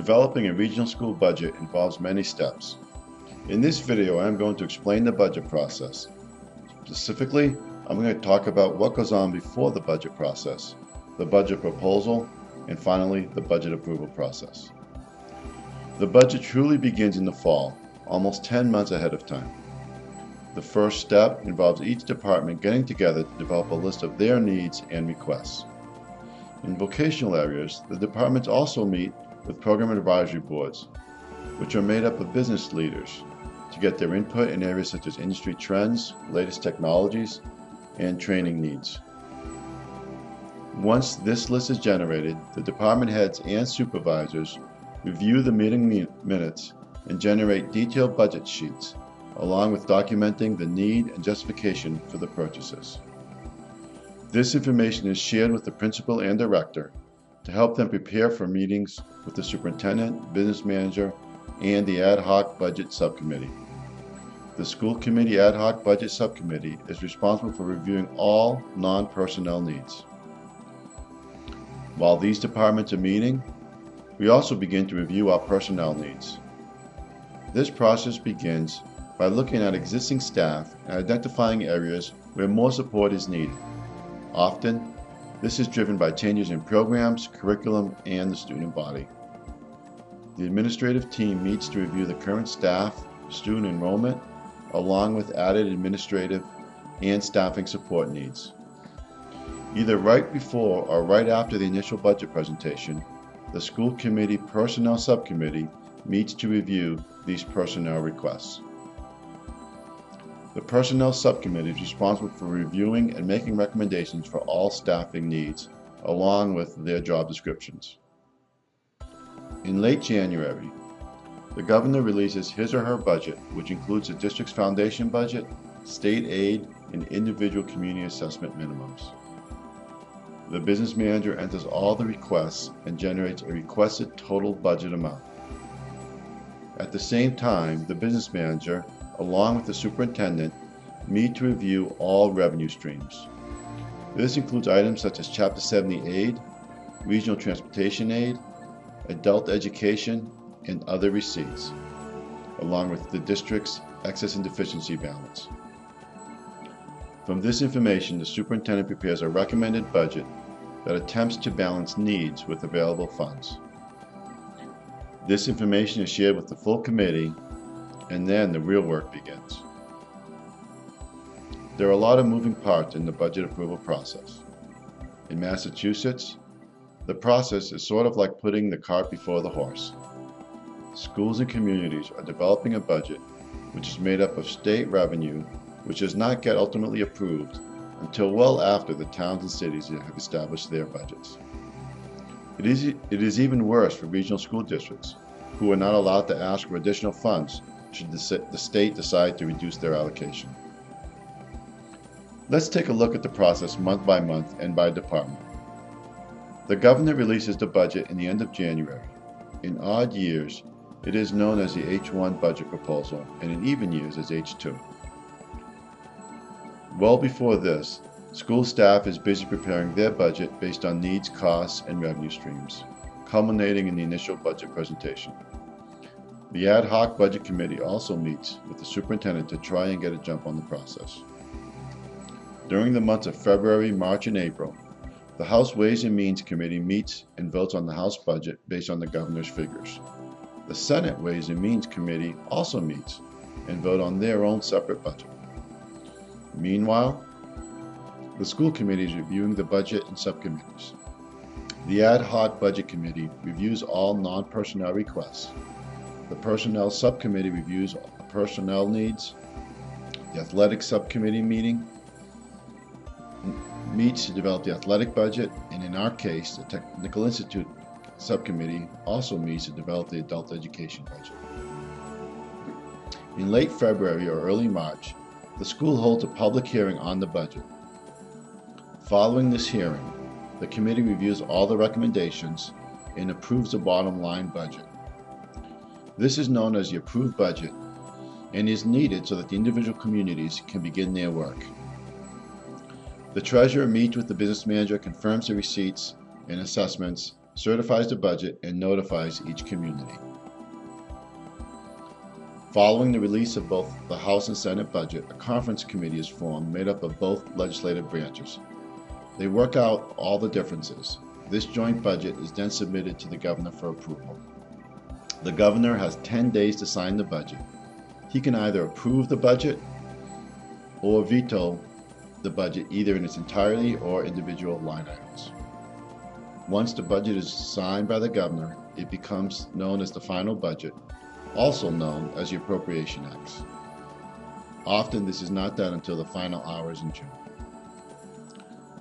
Developing a regional school budget involves many steps. In this video, I'm going to explain the budget process. Specifically, I'm going to talk about what goes on before the budget process, the budget proposal, and finally, the budget approval process. The budget truly begins in the fall, almost 10 months ahead of time. The first step involves each department getting together to develop a list of their needs and requests. In vocational areas, the departments also meet with program advisory boards, which are made up of business leaders, to get their input in areas such as industry trends, latest technologies, and training needs. Once this list is generated, the department heads and supervisors review the meeting minutes and generate detailed budget sheets, along with documenting the need and justification for the purchases. This information is shared with the principal and director to help them prepare for meetings with the superintendent, business manager, and the ad hoc budget subcommittee. The school committee ad hoc budget subcommittee is responsible for reviewing all non-personnel needs. While these departments are meeting, we also begin to review our personnel needs. This process begins by looking at existing staff and identifying areas where more support is needed. Often, this is driven by changes in programs, curriculum, and the student body. The administrative team meets to review the current staff, student enrollment, along with added administrative and staffing support needs. Either right before or right after the initial budget presentation, the school committee personnel subcommittee meets to review these personnel requests. The Personnel Subcommittee is responsible for reviewing and making recommendations for all staffing needs, along with their job descriptions. In late January, the governor releases his or her budget, which includes the district's foundation budget, state aid, and individual community assessment minimums. The business manager enters all the requests and generates a requested total budget amount. At the same time, the business manager, along with the superintendent, meet to review all revenue streams. This includes items such as Chapter 70 aid, regional transportation aid, adult education, and other receipts, along with the district's excess and deficiency balance. From this information, the superintendent prepares a recommended budget that attempts to balance needs with available funds. This information is shared with the full committee, and then the real work begins. There are a lot of moving parts in the budget approval process. In Massachusetts, the process is sort of like putting the cart before the horse. Schools and communities are developing a budget which is made up of state revenue, which does not get ultimately approved until well after the towns and cities have established their budgets. It is even worse for regional school districts, who are not allowed to ask for additional funds should the state decide to reduce their allocation. Let's take a look at the process month by month and by department. The governor releases the budget in the end of January. In odd years, it is known as the H1 budget proposal, and in even years as H2. Well before this, school staff is busy preparing their budget based on needs, costs, and revenue streams, culminating in the initial budget presentation. The ad hoc budget committee also meets with the superintendent to try and get a jump on the process. During the months of February, March, and April, the House Ways and Means Committee meets and votes on the House budget based on the governor's figures. The Senate Ways and Means Committee also meets and vote on their own separate budget. Meanwhile, the school committee is reviewing the budget in subcommittees. The ad hoc budget committee reviews all non-personnel requests. The personnel subcommittee reviews personnel needs. The athletic subcommittee meets to develop the athletic budget, and in our case, the Technical Institute subcommittee also meets to develop the adult education budget. In late February or early March, the school holds a public hearing on the budget. Following this hearing, the committee reviews all the recommendations and approves the bottom line budget. This is known as the approved budget and is needed so that the individual communities can begin their work. The treasurer meets with the business manager, confirms the receipts and assessments certifies the budget, and notifies each community. Following the release of both the House and Senate budget, a conference committee is formed made up of both legislative branches. They work out all the differences. This joint budget is then submitted to the governor for approval. The governor has 10 days to sign the budget. He can either approve the budget or veto the budget either in its entirety or individual line items. Once the budget is signed by the governor, it becomes known as the final budget, also known as the Appropriation Acts. Often this is not done until the final hours in June.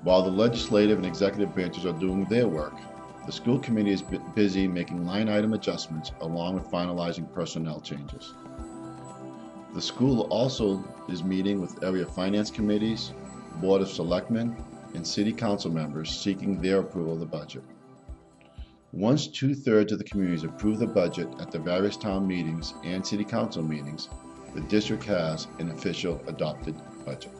While the legislative and executive branches are doing their work, the school committee is busy making line item adjustments along with finalizing personnel changes. The school also is meeting with area finance committees, board of selectmen, and city council members seeking their approval of the budget. Once 2/3 of the communities approve the budget at the various town meetings and city council meetings, the district has an official adopted budget.